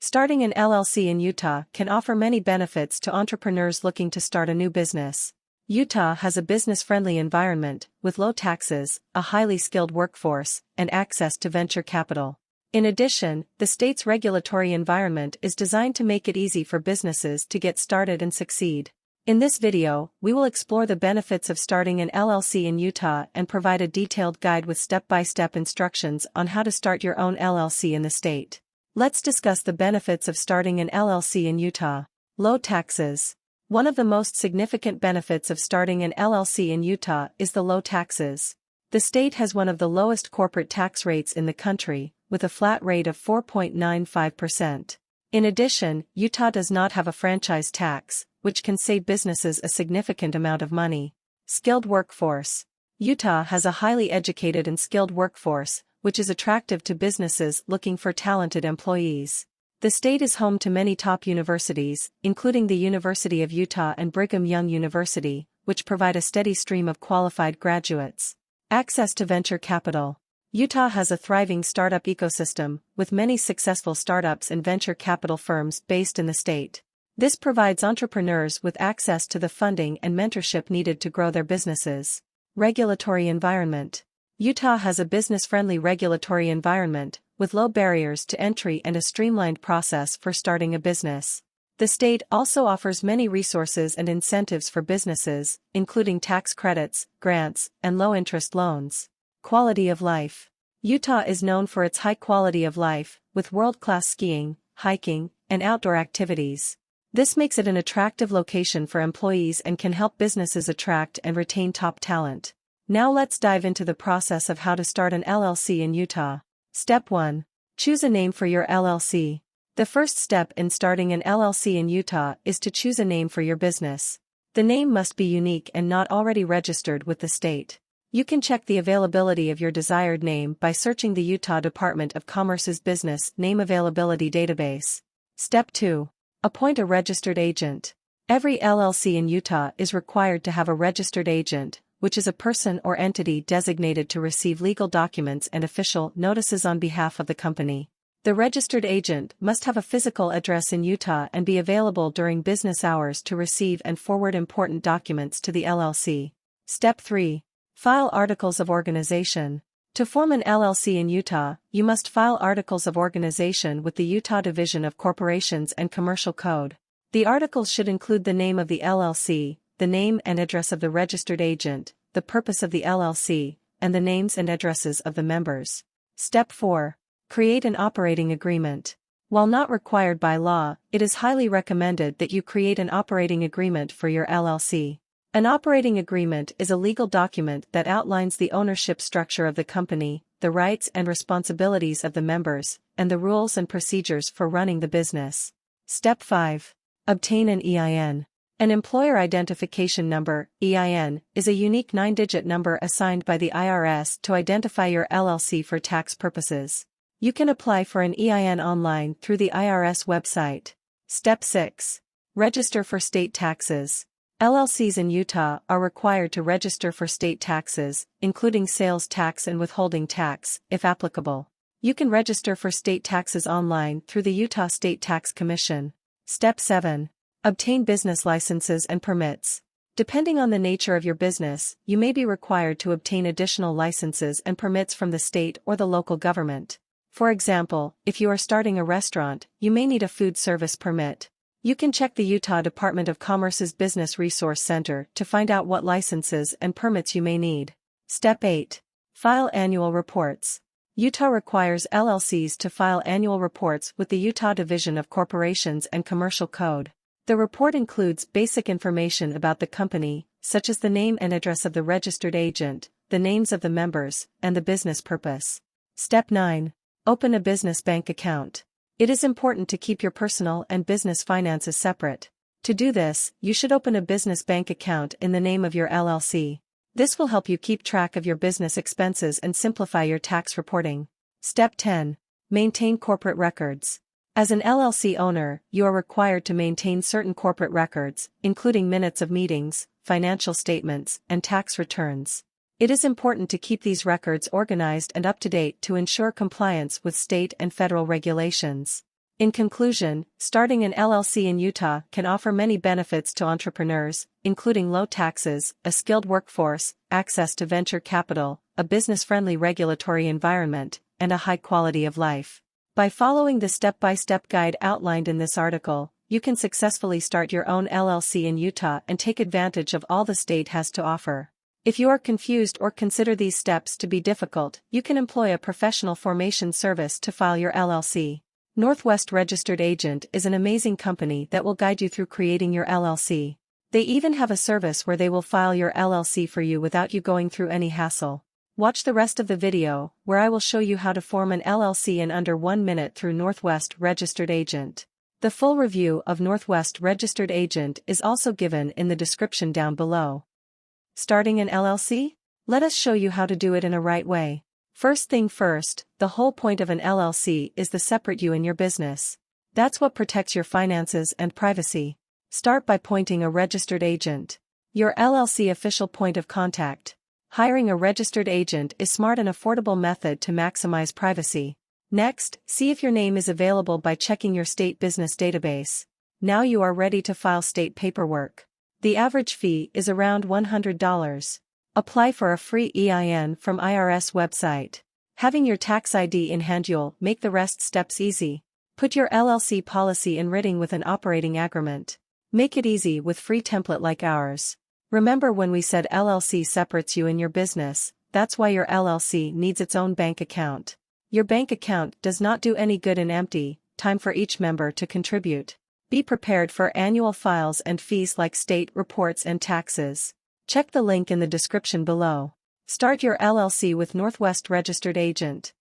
Starting an LLC in Utah can offer many benefits to entrepreneurs looking to start a new business. Utah has a business-friendly environment, with low taxes, a highly skilled workforce, and access to venture capital. In addition, the state's regulatory environment is designed to make it easy for businesses to get started and succeed. In this video, we will explore the benefits of starting an LLC in Utah and provide a detailed guide with step-by-step instructions on how to start your own LLC in the state. Let's discuss the benefits of starting an LLC in Utah. Low taxes. One of the most significant benefits of starting an LLC in Utah is the low taxes. The state has one of the lowest corporate tax rates in the country, with a flat rate of 4.95%. In addition, Utah does not have a franchise tax, which can save businesses a significant amount of money. Skilled workforce. Utah has a highly educated and skilled workforce, which is attractive to businesses looking for talented employees. The state is home to many top universities, including the University of Utah and Brigham Young University, which provide a steady stream of qualified graduates. Access to venture capital. Utah has a thriving startup ecosystem, with many successful startups and venture capital firms based in the state. This provides entrepreneurs with access to the funding and mentorship needed to grow their businesses. Regulatory environment. Utah has a business-friendly regulatory environment, with low barriers to entry and a streamlined process for starting a business. The state also offers many resources and incentives for businesses, including tax credits, grants, and low-interest loans. Quality of life. Utah is known for its high quality of life, with world-class skiing, hiking, and outdoor activities. This makes it an attractive location for employees and can help businesses attract and retain top talent. Now let's dive into the process of how to start an LLC in Utah. Step 1. Choose a name for your LLC. The first step in starting an LLC in Utah is to choose a name for your business. The name must be unique and not already registered with the state. You can check the availability of your desired name by searching the Utah Department of Commerce's Business Name Availability database. Step 2. Appoint a registered agent. Every LLC in Utah is required to have a registered agent, which is a person or entity designated to receive legal documents and official notices on behalf of the company. The registered agent must have a physical address in Utah and be available during business hours to receive and forward important documents to the LLC. Step 3. File articles of organization. To form an LLC in Utah, you must file articles of organization with the Utah Division of Corporations and Commercial Code. The articles should include the name of the LLC, the name and address of the registered agent, the purpose of the LLC, and the names and addresses of the members. Step 4. Create an operating agreement. While not required by law, it is highly recommended that you create an operating agreement for your LLC. An operating agreement is a legal document that outlines the ownership structure of the company, the rights and responsibilities of the members, and the rules and procedures for running the business. Step 5. Obtain an EIN. An Employer Identification Number, EIN, is a unique 9-digit number assigned by the IRS to identify your LLC for tax purposes. You can apply for an EIN online through the IRS website. Step 6. Register for state taxes. LLCs in Utah are required to register for state taxes, including sales tax and withholding tax, if applicable. You can register for state taxes online through the Utah State Tax Commission. Step 7. Obtain business licenses and permits. Depending on the nature of your business, you may be required to obtain additional licenses and permits from the state or the local government. For example, if you are starting a restaurant, you may need a food service permit. You can check the Utah Department of Commerce's Business Resource Center to find out what licenses and permits you may need. Step 8. File annual reports. Utah requires LLCs to file annual reports with the Utah Division of Corporations and Commercial Code. The report includes basic information about the company, such as the name and address of the registered agent, the names of the members, and the business purpose. Step 9. Open a business bank account. It is important to keep your personal and business finances separate. To do this, you should open a business bank account in the name of your LLC. This will help you keep track of your business expenses and simplify your tax reporting. Step 10. Maintain corporate records. As an LLC owner, you are required to maintain certain corporate records, including minutes of meetings, financial statements, and tax returns. It is important to keep these records organized and up to date to ensure compliance with state and federal regulations. In conclusion, starting an LLC in Utah can offer many benefits to entrepreneurs, including low taxes, a skilled workforce, access to venture capital, a business-friendly regulatory environment, and a high quality of life. By following the step-by-step guide outlined in this article, you can successfully start your own LLC in Utah and take advantage of all the state has to offer. If you are confused or consider these steps to be difficult, you can employ a professional formation service to file your LLC. Northwest Registered Agent is an amazing company that will guide you through creating your LLC. They even have a service where they will file your LLC for you without you going through any hassle. Watch the rest of the video, where I will show you how to form an LLC in under 1 minute through Northwest Registered Agent. The full review of Northwest Registered Agent is also given in the description down below. Starting an LLC? Let us show you how to do it in a right way. First thing first, the whole point of an LLC is to separate you and your business. That's what protects your finances and privacy. Start by appointing a registered agent. Your LLC official point of contact. Hiring a registered agent is smart and affordable method to maximize privacy. Next, see if your name is available by checking your state business database. Now you are ready to file state paperwork. The average fee is around $100. Apply for a free EIN from IRS website. Having your tax ID in hand you'll make the rest steps easy. Put your LLC policy in writing with an operating agreement. Make it easy with free template like ours. Remember when we said LLC separates you and your business, that's why your LLC needs its own bank account. Your bank account does not do any good in empty, time for each member to contribute. Be prepared for annual files and fees like state reports and taxes. Check the link in the description below. Start your LLC with Northwest Registered Agent.